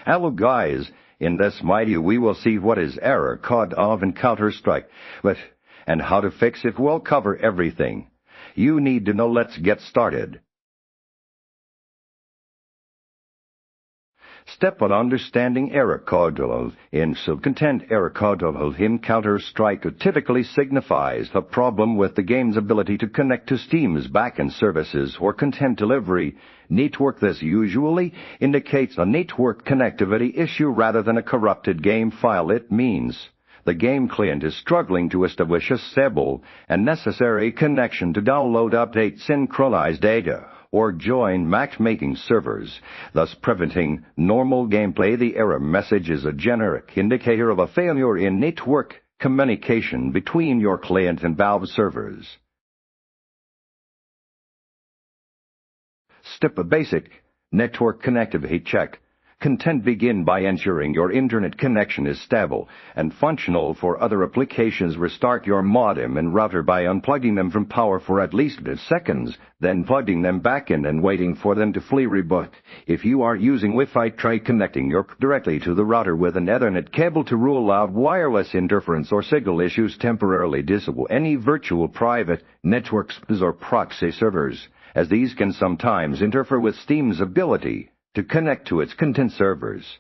Hello guys, in this video we will see what is error code of in Counter-Strike, and how to fix it. We'll cover everything you need to know. Let's get started. Step 1. Understanding error code. In content, error code in Counter-Strike typically signifies a problem with the game's ability to connect to Steam's backend services or content delivery network. This usually indicates a network connectivity issue rather than a corrupted game file. It means the game client is struggling to establish a stable and necessary connection to download, update, synchronize data, or join matchmaking servers, thus preventing normal gameplay. The error message is a generic indicator of a failure in network communication between your client and Valve servers. Step: a basic network connectivity check. Content. Begin by ensuring your internet connection is stable and functional for other applications. Restart your modem and router by unplugging them from power for at least seconds, then plugging them back in and waiting for them to fully reboot. If you are using Wi-Fi, try connecting directly to the router with an Ethernet cable to rule out wireless interference or signal issues. Temporarily disable any virtual private networks or proxy servers, as these can sometimes interfere with Steam's ability to connect to its content servers.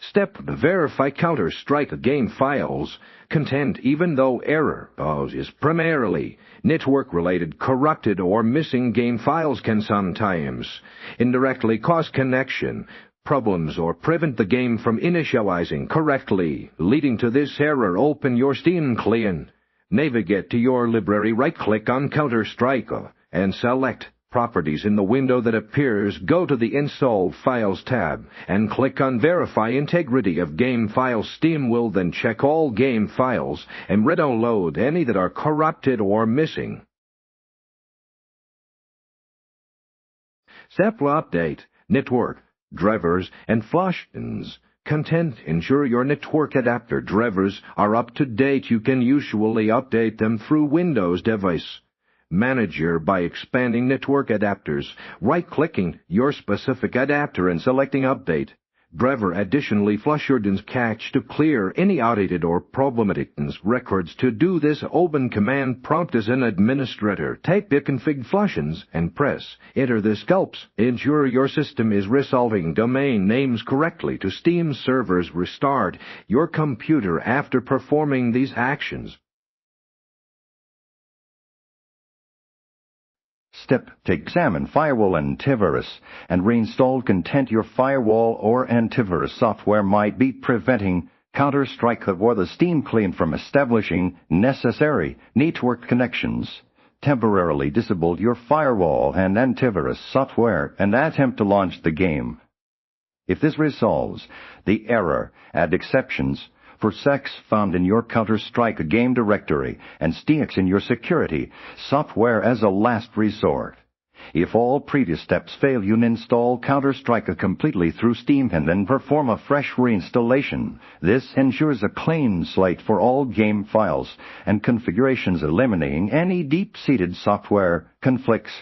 Step: verify Counter-Strike game files content. Even though error is primarily network-related, corrupted or missing game files can sometimes indirectly cause connection problems or prevent the game from initializing correctly, leading to this error. Open your Steam client, navigate to your library, right-click on Counter-Strike, and select Properties in the window that appears. Go to the Install Files tab and click on Verify Integrity of Game Files. Steam will then check all game files and re-download any that are corrupted or missing. Step: update network drivers and functions content. Ensure your network adapter drivers are up to date. You can usually update them through Windows Device Manager by expanding network adapters, right-clicking your specific adapter and selecting Update Driver. Additionally, flush your cache to clear any outdated or problematic records. To do this, open Command Prompt as an administrator, type config functions and press Enter. This helps ensure your system is resolving domain names correctly to Steam servers. Restart your computer after performing these actions. Step: to examine firewall antivirus and reinstall content. Your firewall or antivirus software might be preventing Counter-Strike or the Steam client from establishing necessary network connections. Temporarily disable your firewall and antivirus software and attempt to launch the game. If this resolves the error, add exceptions for sex found in your Counter-Strike game directory and STX in your security software as a last resort. If all previous steps fail, you install Counter-Strike completely through Steam and then perform a fresh reinstallation. This ensures a clean slate for all game files and configurations, eliminating any deep-seated software conflicts